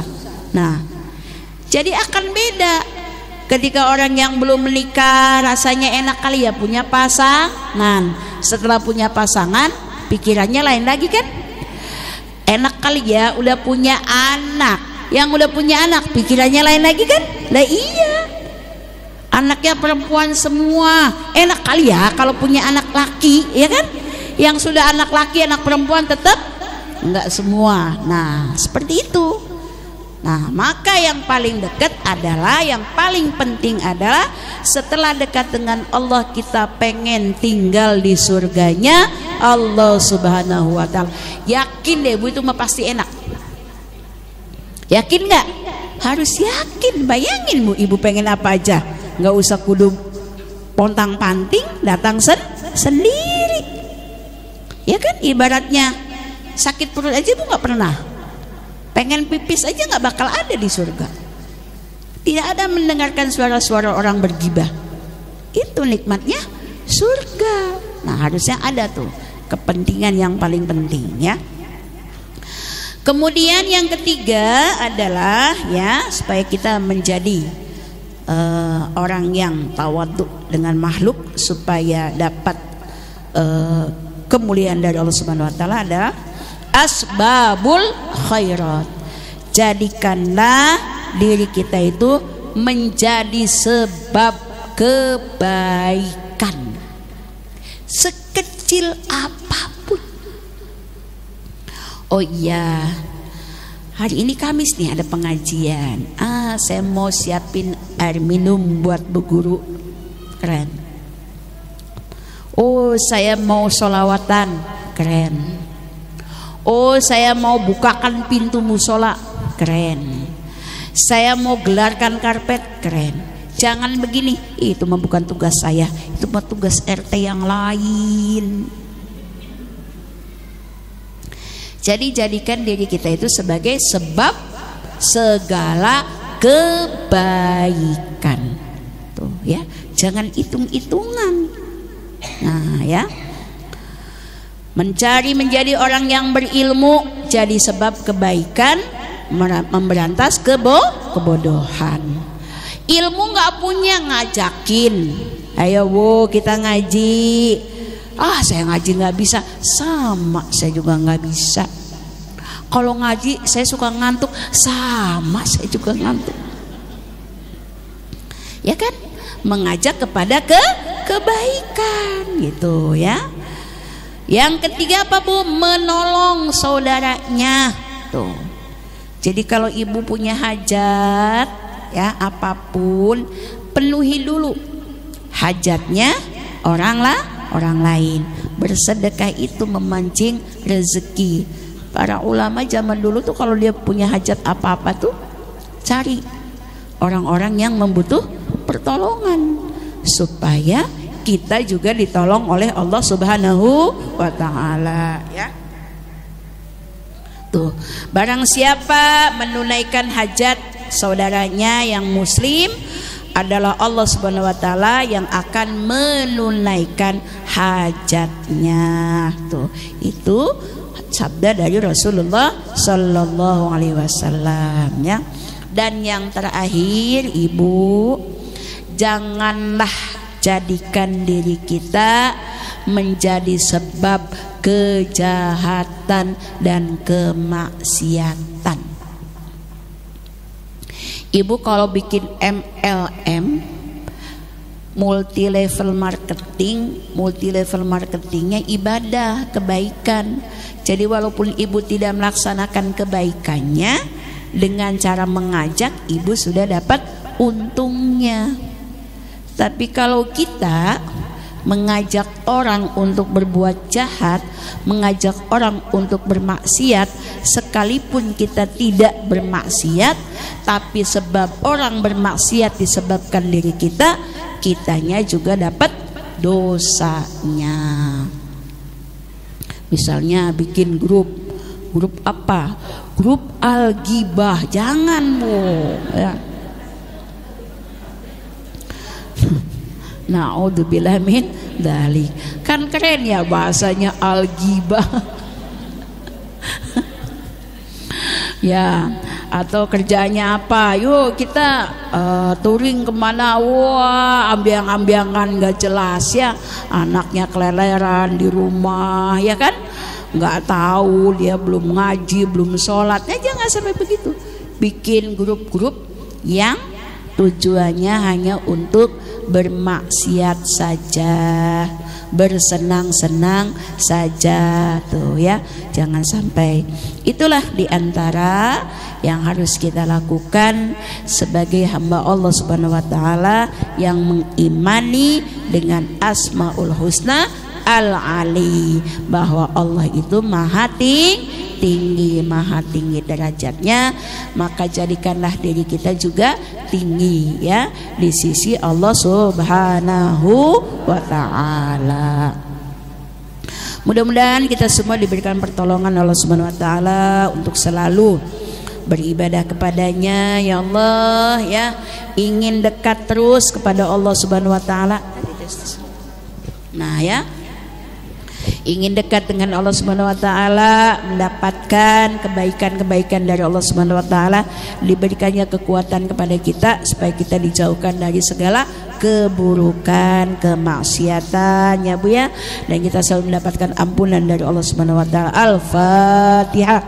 Nah jadi akan beda ketika orang yang belum menikah rasanya enak kali ya punya pasangan. Setelah punya pasangan pikirannya lain lagi kan. Enak kali ya udah punya anak. Yang udah punya anak pikirannya lain lagi kan. Lah iya, anaknya perempuan semua. Enak kali ya kalau punya anak laki ya kan. Yang sudah anak laki anak perempuan tetap enggak semua. Nah seperti itu. Nah maka yang paling dekat adalah, yang paling penting adalah setelah dekat dengan Allah kita pengen tinggal di surganya Allah Subhanahu wa ta'ala. Yakin deh Bu itu mah pasti enak. Yakin nggak? Harus yakin. Bayangin Bu, ibu pengen apa aja, nggak usah kudu pontang panting, datang sendiri. Ya kan, ibaratnya sakit perut aja Bu nggak pernah. Pengen pipis aja nggak bakal ada di surga. Tidak ada mendengarkan suara-suara orang bergibah. Itu nikmatnya surga. Nah harusnya ada tuh kepentingan yang paling penting ya. Kemudian yang ketiga adalah ya supaya kita menjadi orang yang tawadhu dengan makhluk supaya dapat kemuliaan dari Allah Subhanahu wa taala adalah asbabul khairat. Jadikanlah diri kita itu menjadi sebab kebaikan sekecil apapun. Oh iya, hari ini Kamis nih ada pengajian. Saya mau siapin air minum buat Bu Guru. Keren. Oh saya mau sholawatan. Keren. Oh saya mau bukakan pintu musola. Keren. Saya mau gelarkan karpet. Keren. Jangan begini, itu mah bukan tugas saya, itu mah tugas RT yang lain. Jadi jadikan diri kita itu sebagai sebab segala kebaikan. Tuh ya, jangan hitung-hitungan. Nah ya, mencari menjadi orang yang berilmu jadi sebab kebaikan, memberantas kebodohan. Ilmu nggak punya ngajakin, ayo Bu kita ngaji. Saya ngaji nggak bisa, sama saya juga nggak bisa. Kalau ngaji saya suka ngantuk, sama saya juga ngantuk. Ya kan, mengajak kepada kebaikan gitu ya. Yang ketiga apa Bu? Menolong saudaranya. Tuh. Jadi kalau ibu punya hajat ya apapun, penuhi dulu hajatnya orang lain. Bersedekah itu memancing rezeki. Para ulama zaman dulu tuh kalau dia punya hajat apa-apa tuh cari orang-orang yang membutuh pertolongan supaya kita juga ditolong oleh Allah Subhanahu wa taala ya. Tuh, barang siapa menunaikan hajat saudaranya yang muslim, adalah Allah Subhanahu wa taala yang akan menunaikan hajatnya. Tuh, itu sabda dari Rasulullah sallallahu alaihi wasallam ya. Dan yang terakhir, Ibu, janganlah jadikan diri kita menjadi sebab kejahatan dan kemaksiatan. Ibu kalau bikin MLM, multi level marketingnya ibadah, kebaikan. Jadi walaupun ibu tidak melaksanakan kebaikannya, Dengan cara mengajak ibu sudah dapat untungnya. Tapi kalau kita mengajak orang untuk berbuat jahat, mengajak orang untuk bermaksiat, sekalipun kita tidak bermaksiat, tapi sebab orang bermaksiat disebabkan diri kita, kitanya juga dapat dosanya. Misalnya bikin grup apa? Grup al-ghibah, jangan Bu ya. Na'udzubillah min dzalik. Kan keren ya bahasanya al-ghibah. Ya, atau kerjanya apa? Yuk kita touring kemana? Wah, ambiang-ambiangan gak jelas ya. Anaknya keleleran di rumah, ya kan? Gak tahu, dia belum ngaji, belum sholat. Ya jangan sampai begitu. Bikin grup-grup yang tujuannya hanya untuk bermaksiat saja, bersenang-senang saja tuh ya, jangan sampai. Itulah diantara yang harus kita lakukan sebagai hamba Allah Subhanahu wa taala yang mengimani dengan Asmaul Husna Al-Ali, bahwa Allah itu maha tinggi, maha tinggi derajatnya, maka jadikanlah diri kita juga tinggi ya di sisi Allah Subhanahu wa taala. Mudah-mudahan kita semua diberikan pertolongan Allah Subhanahu wa taala untuk selalu beribadah kepadanya ya Allah ya, ingin dekat terus kepada Allah Subhanahu wa taala. Nah ya, ingin dekat dengan Allah Subhanahu wa taala, mendapatkan kebaikan-kebaikan dari Allah Subhanahu wa taala, diberikannya kekuatan kepada kita supaya kita dijauhkan dari segala keburukan, kemaksiatan ya Bu ya, dan kita selalu mendapatkan ampunan dari Allah Subhanahu wa taala. Al-Fatihah.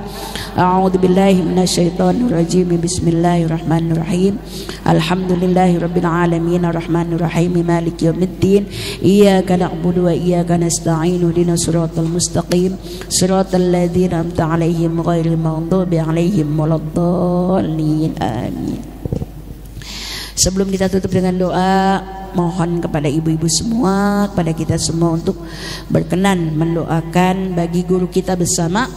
A'udzubillahi minasyaitonirrajim. Bismillahirrahmanirrahim. Alhamdulillahirabbil alamin arrahmanir rahim maliki yaumiddin. Iyyaka na'budu wa iyyaka nasta'in. Ihdinas siratal mustaqim. Siratal ladzina an'amta 'alaihim ghairil maghdubi 'alaihim waladdallin. Amin. Sebelum kita tutup dengan doa, mohon kepada ibu-ibu semua, kepada kita semua untuk berkenan mendoakan bagi guru kita bersama,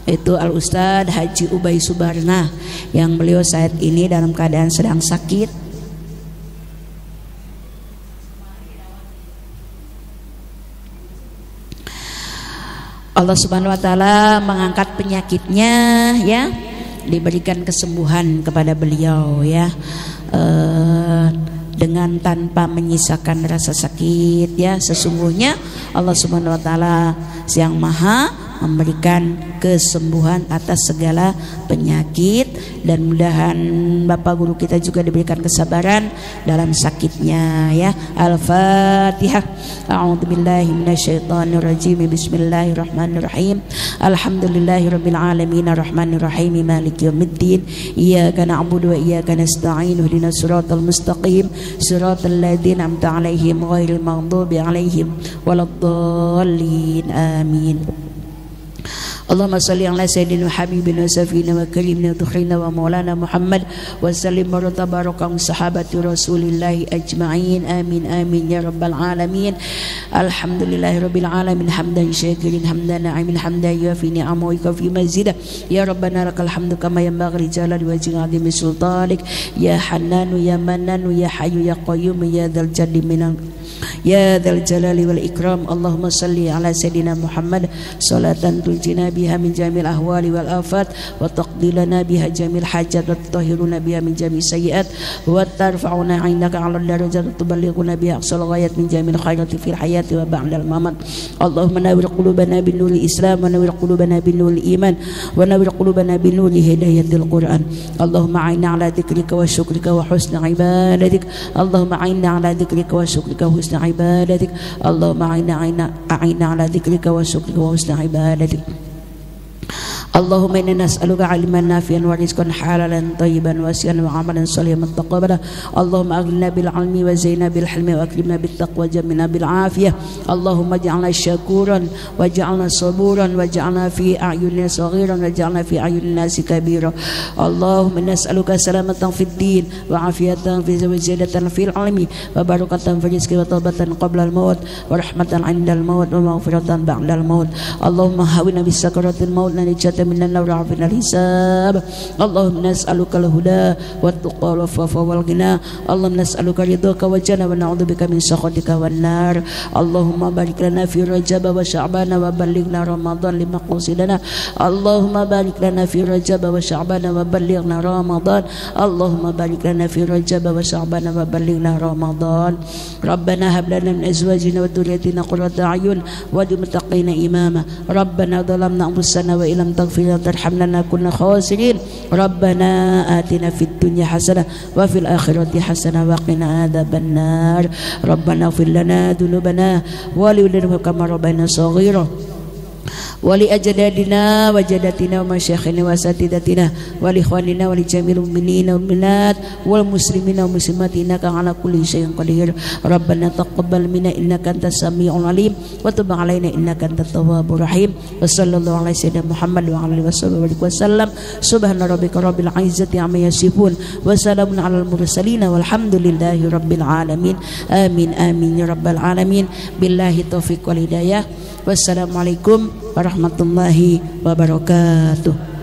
yaitu Al-Ustadz Haji Ubay Subarna, yang beliau saat ini dalam keadaan sedang sakit. Allah Subhanahu wa taala mengangkat penyakitnya ya, diberikan kesembuhan kepada beliau ya, dengan tanpa menyisakan rasa sakit ya. Sesungguhnya Allah Subhanahu wa taala yang maha memberikan kesembuhan atas segala penyakit, dan mudahan Bapak Guru kita juga diberikan kesabaran dalam sakitnya ya. Al-Fatihah. A'udzubillahi minasyaitonirrajim. Bismillahirrahmanirrahim. Alhamdulillahirabbil alamin arrahmanir rahim maliki yaumiddin. Iyyaka na'budu wa iyyaka nasta'in. Ihdinas siratal mustaqim. Siratal ladzina an'amta 'alaihim ghairil maghdubi 'alaihim waladdallin. Amin. Allahumma salli ala sayyidina habibina safina wa karimina tukhina wa maulana Muhammad wa sallim wa tabaraka sahabati rasulillahi ajma'in. Amin amin ya rabbal alamin. Alhamdulillahi rabbil alamin hamdan syakirin hamdan na'imin hamdan yuafi ni'amahu wa yukafi mazidah. Ya rabbana lakal hamdu kama yanbaghi li jalali wajhika 'azimi sultanik. Ya hannanu ya mannanu ya hayyu ya qayyum ya dzal jalali minal ya dzal jalali wal ikram. Allahumma salli ala sayyidina Muhammad salatan tunjina biha min jamil ahwali wal afat wa taqdilana biha jamil hajat wa tutahhiruna biha min jamil sayyiat wa tarfa'una 'indaka 'ala darajat wa tuballighuna biha aqsal ghayat min jamil khairati fil hayati wa ba'dal mamat. Allahumma nawwir qulubana bin nuril islam wa nawwir qulubana bin nuril iman wa nawwir qulubana bin nuril hidayatil Qur'an. Allahumma 'inna 'ala dzikrika wa syukrika wa husni ibadatik. Allahumma 'inna 'ala dzikrika wa syukrika wa husni ibadatik. Allahumma 'inna 'ala dzikrika wa syukrika wa husni ibadatik. Allahumma inna nas'aluka 'ilman nafi'an wa rizqan halalan thayyiban wasi'an wa 'amalan shalihan mutaqabbalan. Allahumma aghnina bil 'ilmi wa zayyinna bil hilmi wa akrimna bit taqwa jamilna bil 'afiyah. Allahumma ij'alna syakuran waj'alna saburan waj'alna fi a'yunina saghiran waj'alna fi a'yunin nasi kabira. Allahumma nas'aluka salamatan fid din wa 'afiyatan fi zawjatan fil 'ilmi wa barakatan fi rizqi wa taubatan qabla al maut wa rahmatan 'inda al maut wa maghfiratan ba'da al maut. Allahumma hawwina bis sakaratil maut wa najatan minan nar wa 'afina al hisab. Allahumma nas'aluka al huda wat tuqa wal afafa wal ghina. Allahumma nas'aluka ridhaka wa jannah wa na'udzubika min sakhatika wan nar. Allahumma barik lana fi Rajab wa Sya'ban wa ballighna Ramadan lima qasidana. Allahumma barik lana fi Rajab wa Sya'ban wa ballighna Ramadan. Allahumma barik lana fi Rajab wa Sya'ban wa ballighna Ramadan. Rabbana hab lana min azwajina wa dhurriyyatina qurrata a'yun waj'alna lil muttaqina imama. Rabbana dhalamna anfusana wa illam taghfir lana tarhamna lanakunanna khasirin. Rabbana atina fid dunya hasanah wa fil akhirati hasanah wa qina adzabannar. Rabbana ighfir lana dhunubana wa li walidina kama rabbayana shaghira wa li ajdadina wa jaddatina wa masyayikhina wa asatidatina wa li ikhwanina wa li jamil mu'minina wal mu'minat wal muslimina wal muslimat innaka ala kulli syai'in qadir. Rabbana taqabbal minna innaka antas samiul alim wa tub alaina innaka antat tawwabur rahim. Wa sallallahu ala sayyidina Muhammad wa alihi wasallam. Subhana rabbika rabbil izzati amma yasifun wa salamun alal mursalin walhamdulillahi rabbil alamin. Amin amin ya rabbal alamin. Billahi taufiq wal hidayah. Wassalamualaikum warahmatullahi wabarakatuh.